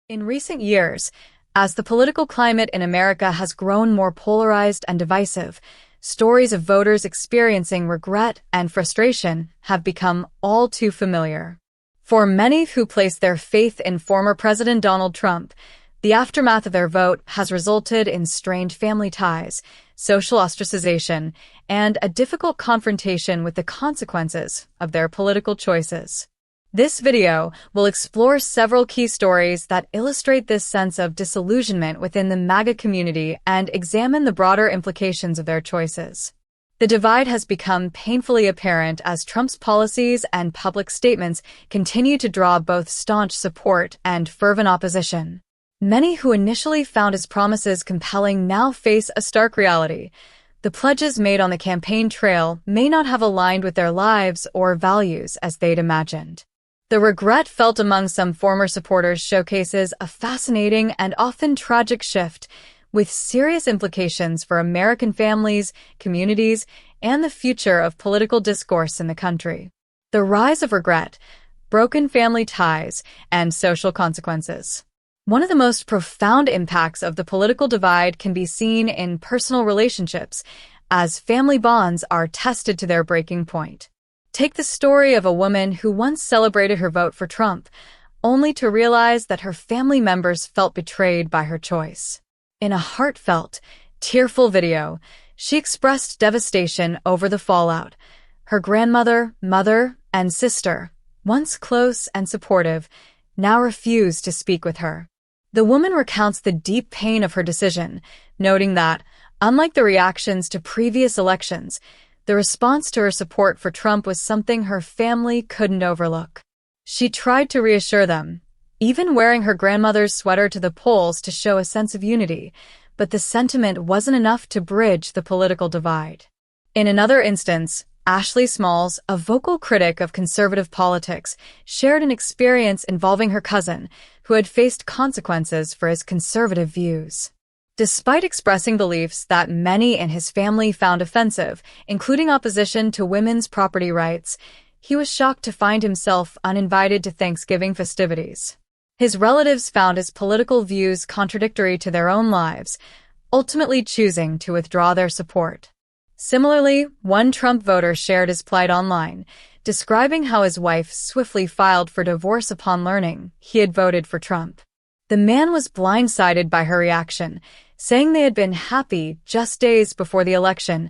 In recent years, as the political climate in America has grown more polarized and divisive, stories of voters experiencing regret and frustration have become all too familiar. For many who place their faith in former President Donald Trump, the aftermath of their vote has resulted in strained family ties, social ostracization, and a difficult confrontation with the consequences of their political choices. This video will explore several key stories that illustrate this sense of disillusionment within the MAGA community and examine the broader implications of their choices. The divide has become painfully apparent as Trump's policies and public statements continue to draw both staunch support and fervent opposition. Many who initially found his promises compelling now face a stark reality. The pledges made on the campaign trail may not have aligned with their lives or values as they'd imagined. The regret felt among some former supporters showcases a fascinating and often tragic shift, with serious implications for American families, communities, and the future of political discourse in the country. The rise of regret, broken family ties, and social consequences. One of the most profound impacts of the political divide can be seen in personal relationships, as family bonds are tested to their breaking point. Take the story of a woman who once celebrated her vote for Trump, only to realize that her family members felt betrayed by her choice. In a heartfelt, tearful video, she expressed devastation over the fallout. Her grandmother, mother, and sister, once close and supportive, now refuse to speak with her. The woman recounts the deep pain of her decision, noting that, unlike the reactions to previous elections, the response to her support for Trump was something her family couldn't overlook. She tried to reassure them, even wearing her grandmother's sweater to the polls to show a sense of unity, but the sentiment wasn't enough to bridge the political divide. In another instance, Ashley Smalls, a vocal critic of conservative politics, shared an experience involving her cousin, who had faced consequences for his conservative views. Despite expressing beliefs that many in his family found offensive, including opposition to women's property rights, he was shocked to find himself uninvited to Thanksgiving festivities. His relatives found his political views contradictory to their own lives, ultimately choosing to withdraw their support. Similarly, one Trump voter shared his plight online, describing how his wife swiftly filed for divorce upon learning he had voted for Trump. The man was blindsided by her reaction, saying they had been happy just days before the election,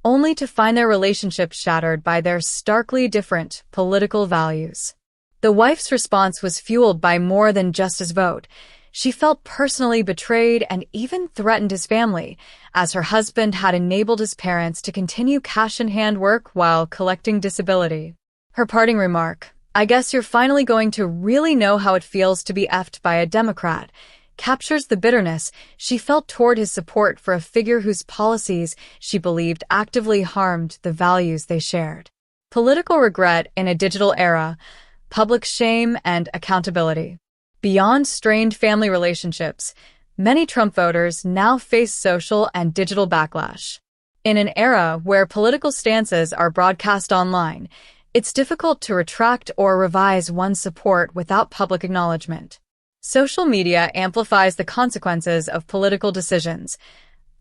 only to find their relationship shattered by their starkly different political values. The wife's response was fueled by more than just his vote. She felt personally betrayed and even threatened his family, as her husband had enabled his parents to continue cash-in-hand work while collecting disability. Her parting remark, "I guess you're finally going to really know how it feels to be effed by a Democrat," captures the bitterness she felt toward his support for a figure whose policies she believed actively harmed the values they shared. Political regret in a digital era, public shame and accountability. Beyond strained family relationships, many Trump voters now face social and digital backlash. In an era where political stances are broadcast online, it's difficult to retract or revise one's support without public acknowledgement. Social media amplifies the consequences of political decisions,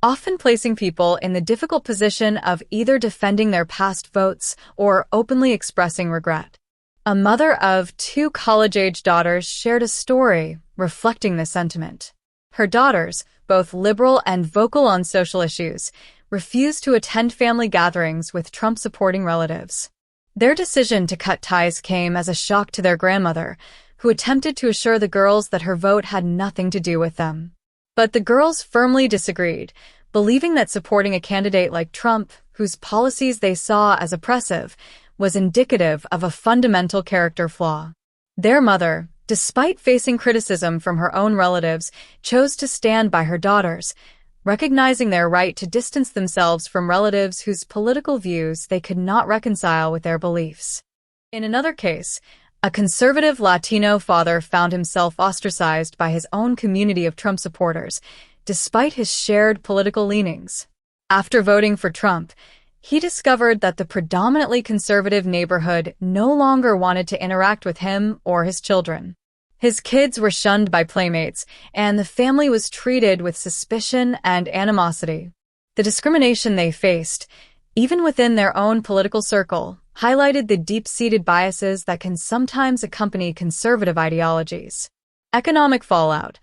often placing people in the difficult position of either defending their past votes or openly expressing regret. A mother of two college-age daughters shared a story reflecting this sentiment. Her daughters, both liberal and vocal on social issues, refused to attend family gatherings with Trump-supporting relatives. Their decision to cut ties came as a shock to their grandmother, who attempted to assure the girls that her vote had nothing to do with them. But the girls firmly disagreed, believing that supporting a candidate like Trump, whose policies they saw as oppressive, was indicative of a fundamental character flaw. Their mother, despite facing criticism from her own relatives, chose to stand by her daughters, recognizing their right to distance themselves from relatives whose political views they could not reconcile with their beliefs. In another case, a conservative Latino father found himself ostracized by his own community of Trump supporters, despite his shared political leanings. After voting for Trump, he discovered that the predominantly conservative neighborhood no longer wanted to interact with him or his children. His kids were shunned by playmates, and the family was treated with suspicion and animosity. The discrimination they faced, even within their own political circle, highlighted the deep-seated biases that can sometimes accompany conservative ideologies. Economic fallout,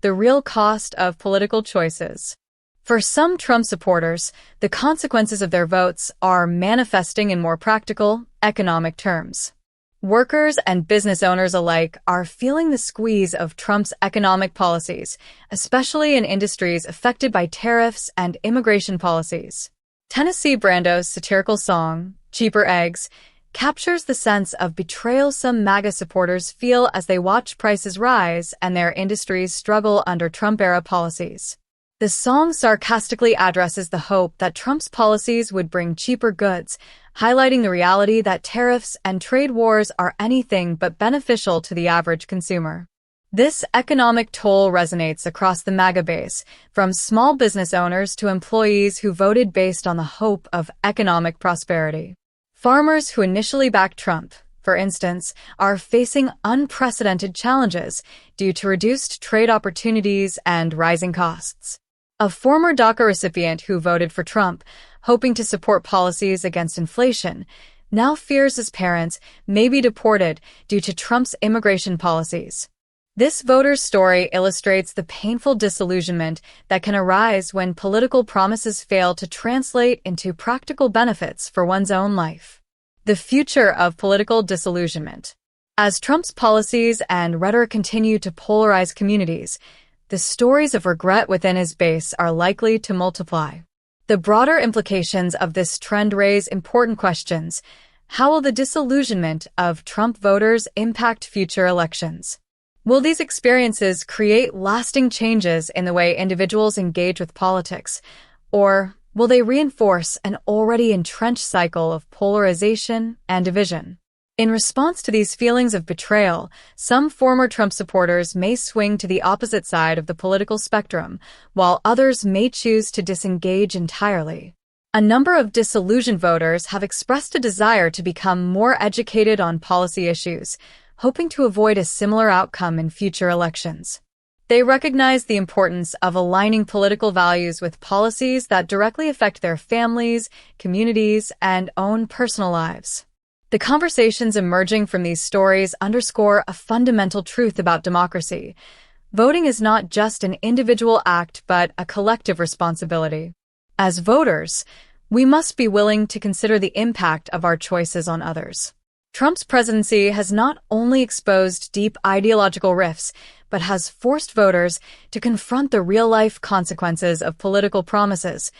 the real cost of political choices. For some Trump supporters, the consequences of their votes are manifesting in more practical, economic terms. Workers and business owners alike are feeling the squeeze of Trump's economic policies, especially in industries affected by tariffs and immigration policies. Tennessee Brando's satirical song, Cheaper Eggs, captures the sense of betrayal some MAGA supporters feel as they watch prices rise and their industries struggle under Trump-era policies. The song sarcastically addresses the hope that Trump's policies would bring cheaper goods, highlighting the reality that tariffs and trade wars are anything but beneficial to the average consumer. This economic toll resonates across the MAGA base, from small business owners to employees who voted based on the hope of economic prosperity. Farmers who initially backed Trump, for instance, are facing unprecedented challenges due to reduced trade opportunities and rising costs. A former DACA recipient who voted for Trump, hoping to support policies against inflation, now fears his parents may be deported due to Trump's immigration policies. This voter's story illustrates the painful disillusionment that can arise when political promises fail to translate into practical benefits for one's own life. The future of political disillusionment. As Trump's policies and rhetoric continue to polarize communities, the stories of regret within his base are likely to multiply. The broader implications of this trend raise important questions. How will the disillusionment of Trump voters impact future elections? Will these experiences create lasting changes in the way individuals engage with politics, or will they reinforce an already entrenched cycle of polarization and division? In response to these feelings of betrayal, some former Trump supporters may swing to the opposite side of the political spectrum, while others may choose to disengage entirely. A number of disillusioned voters have expressed a desire to become more educated on policy issues, hoping to avoid a similar outcome in future elections. They recognize the importance of aligning political values with policies that directly affect their families, communities, and own personal lives. The conversations emerging from these stories underscore a fundamental truth about democracy. Voting is not just an individual act, but a collective responsibility. As voters, we must be willing to consider the impact of our choices on others. Trump's presidency has not only exposed deep ideological rifts, but has forced voters to confront the real-life consequences of political promises,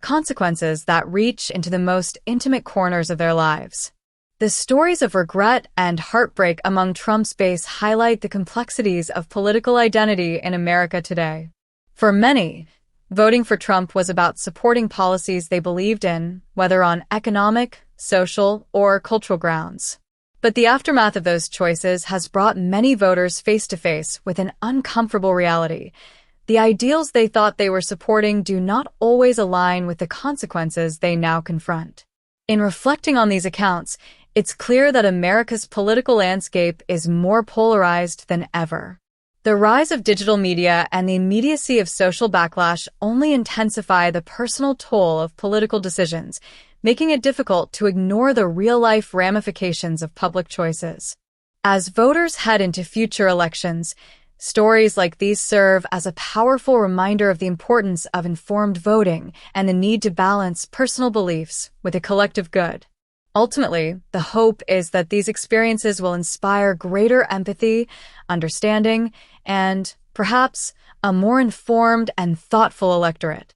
consequences that reach into the most intimate corners of their lives. The stories of regret and heartbreak among Trump's base highlight the complexities of political identity in America today. For many, voting for Trump was about supporting policies they believed in, whether on economic, social, or cultural grounds. But the aftermath of those choices has brought many voters face-to-face with an uncomfortable reality. The ideals they thought they were supporting do not always align with the consequences they now confront. In reflecting on these accounts, it's clear that America's political landscape is more polarized than ever. The rise of digital media and the immediacy of social backlash only intensify the personal toll of political decisions, making it difficult to ignore the real-life ramifications of public choices. As voters head into future elections, stories like these serve as a powerful reminder of the importance of informed voting and the need to balance personal beliefs with a collective good. Ultimately, the hope is that these experiences will inspire greater empathy, understanding, and, perhaps, a more informed and thoughtful electorate.